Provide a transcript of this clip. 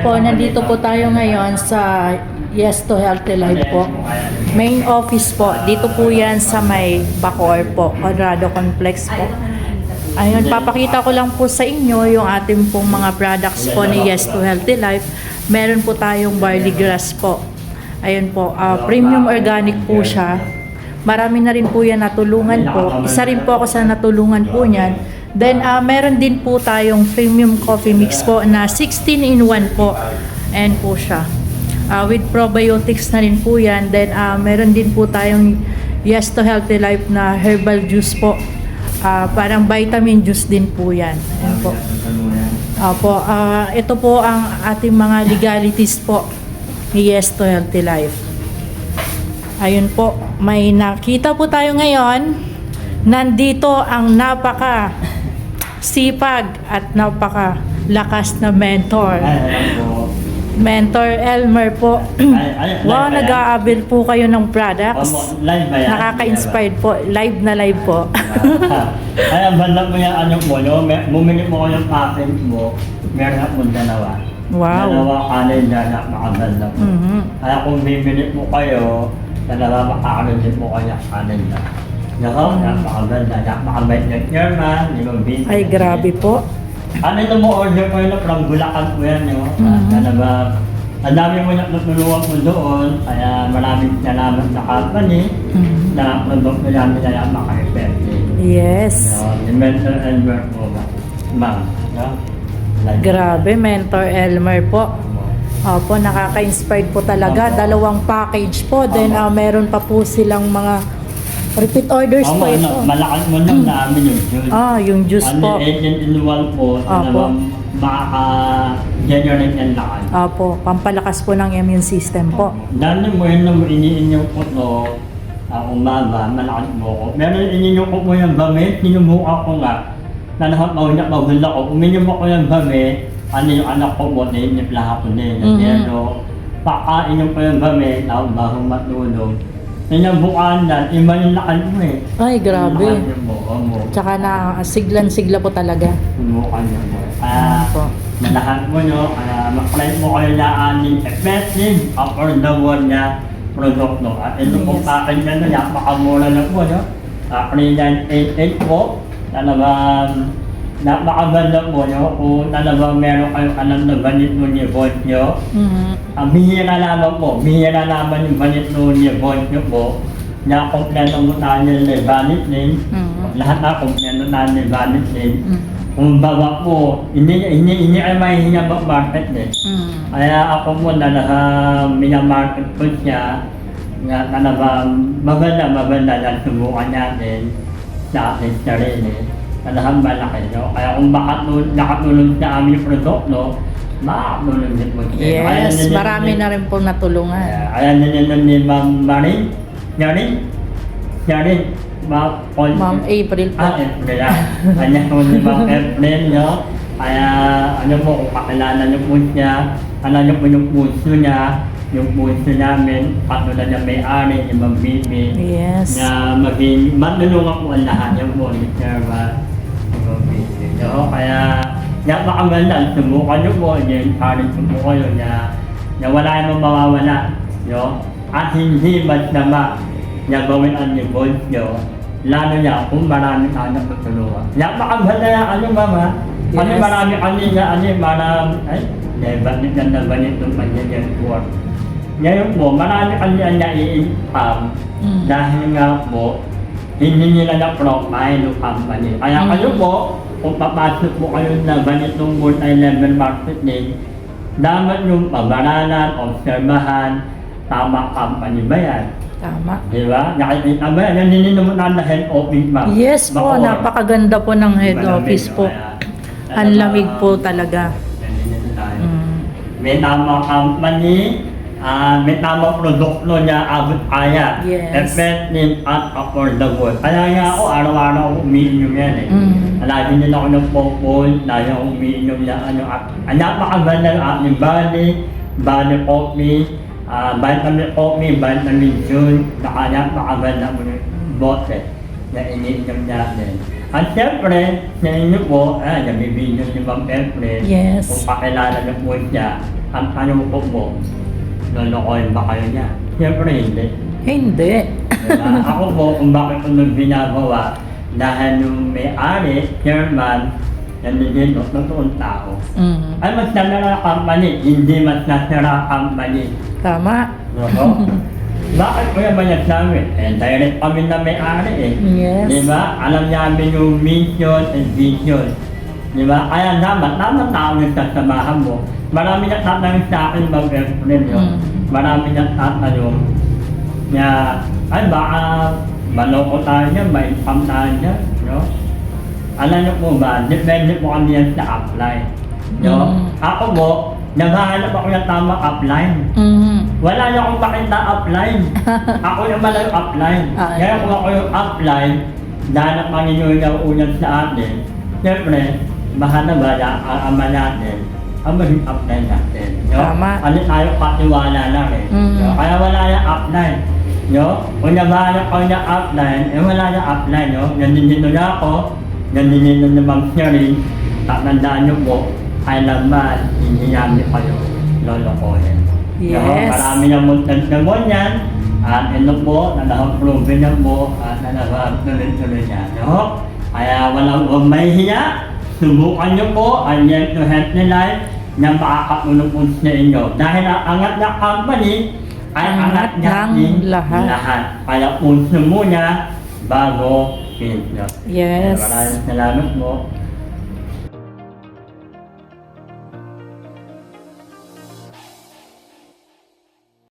po, nandito po tayo ngayon sa Yes to Healthy Life po. Main office po. Dito po yan sa may Bacoor po, Conrado Complex po. Ayun, papakita ko lang po sa inyo yung ating pong mga products po ni Yes to Healthy Life. Meron po tayong barley grass po. Ayun po, premium organic po siya. Marami na rin po yan natulungan po. Isa rin po ako sa natulungan po niyan. Then, meron din po tayong premium coffee mix po na 16-in-1 po. Ayan po siya. With probiotics na rin po yan. Then, meron din po tayong Yes to Healthy Life na herbal juice po. Parang vitamin juice din po yan. Ayan po. Ito po ang ating mga legalities po ni Yes to Healthy Life. Ayun po, may nakita po tayo ngayon. Nandito ang napaka sipag at napaka lakas na mentor. Mentor Elmer po. Wow, nag-aabil po kayo ng products. Nakaka-inspired po. Live na live po. Ay, banda mo yung ano mo, no? Bumili mo ko yung patent mo, meron akong dalawa. Wow. Dalawa kanin na makaganda po. Kaya kung bibili mo kayo, dalawa makakaroon mo kayo kanin na. Nako, napakaganda, napakabait ng chairman, limang bin. Ay, grabe po. Ano ito mo order ko yun from Bulacan po yan, no? Talaga, ang dami mo natutulungan po doon, kaya maraming salamat sa company na product na namin na maka-effective. Yes. The mentor Elmer po, ma'am. Grabe, Mentor Elmer po. Opo, nakaka-inspired po talaga. Dalawang package po. Then, meron pa po silang mga repeat orders po ito. Malakas mo nang namin yung juice. Yung juice po. Ano 18-in-1 po, talagang makaka-generate ng lakas. Opo, pampalakas po ng immune system po. Dahil mo yun na iniinyong ko to, umaga, malakas mo ko. Meron iniinyong ko po yung bamit, ninumuha ko nga, na mahula ko. Uminyong ko yung bamit, ano yung anak ko mo, niniplaha ko din. Pero, pakain yung po yung bamit, bago matulog. Ninabukaan na, iba yung lakan mo eh. Ay, grabe. Mo. Tsaka na siglan-sigla po talaga. Bukan niya mo. Malakan mo nyo, mag-try mo kayo na aning effective upper the wall na product no. At ito pong package na napakamura na po, no? 3988 po. Talagang napakaganda po, no? Kung talagang meron kayong alam na ganit mo ni voice nyo. Bihira naman yung ganit mo ni voice nyo po. Na kompleto mo tayo ng valid name. Lahat na kompleto tayo ng valid name. Kung bawa po, hindi ay mahihinga market eh. Kaya ako mo na minamarket ko siya. Na talagang maganda na subukan natin sa akin sa rin eh. Talagang malaki, no? Kaya kung nakatulong sa aming product, no? Makakatulong din po siya. Yes, marami na rin po natulungan. Kaya naninon ni Ma'am Marin, Ma'am April po. April. Kanya po ni Ma'am April, no? Kaya ano po, kung kakilala niyo po siya, alam niyo po yung puso niya, yung puso namin, katulad na may-ari, ni Ma'am Bibi. Yes. Na matulungan po ang lahat yung po ni Sarah, ni Ma'am Bibi. No? Kaya, napakaganda, subukan niyo po, encourage po kayo na wala namang mawawala. No? At hindi masama na gawin ang involved nyo, lalo niya kung maraming anak tutulungan. Napakaganda na mama? Yes. Marami bakit na ganit ng kanyang work. Ngayon po, marami kanyang na-i-income dahil nga po, hindi nila na-profile ng company. Kaya kayo po, kung papasok po kayo na ganitong multi-level marketing, dapat yung pag-aralan, obserbahan, tama company ba yan? Tama. Diba? Nakikita ba yan? Naninin naman na head office ma'am. Yes po, napakaganda po ng head office po. Ang lamig po talaga. May tamang company, may tamang produkto niya abot kaya. Yes. Effective at affordable. Kaya nga ako, araw-araw ako umiinom yan eh. Lagi nila ako ng popol, lagi ako umiinom na napakaganda ng ating body coffee, vitamin coffee, vitamin juice, napakaganda mo yung bote na iniinom natin. At siyempre, sa inyo po, nabibigyan niyo bang siyempre, Yes. kung pakilala niyo po siya, ang tanong po mo, lolokohin ba kayo niya? Siyempre hindi. Hindi. Diba? Ako po, kung bakit ko nung ginagawa, dahil yung may-ari, chairman, nandito, totoong tao. Mm. Ay, mas nasara company, hindi mas nasara company. Tama. No? Bakit ko naman nagsabi? Direct kami na may-ari eh. Yes. Di ba? Alam namin yung mission and vision. Di ba? Kaya dapat tao nagsasamahan mo. Marami nagtatanong sa akin mag-friend yun. Marami nagtatanong na, ay baka maloko tayo niya, ma-income tayo niya. No? Alam niyo po ba, depende po kami yan sa upline. No? Ako po, naghahanap ako ng tamang upline. Wala na akong makita upline. Ako naman ang upline. Kaya kung ako yung upline, dahil ang Panginoon yung unang sa atin, siyempre, mahalaga na ang ama natin, ang maging upline natin. No? Tama. Ano tayo patiwala lang eh. No? Kaya wala na upline. No? Kung naghahanap ako ng upline, wala na upline. No? Nandito na ako, nandito na naman siya rin. Tatandaan niyo po, kailangan hindi namin kayo lolokohin. Yes. No? Marami ng muntan na mo yan. At ito po, nalaprove na po at nalaprove niya. No? Kaya walang mahihiya. Subukan niyo po ang Yet to Healthy Life na makakatulong po sa inyo. Dahil ang angat ng company ay angat ng lahat. Kaya punso muna bago pinto. Yes. Maraming salamat po.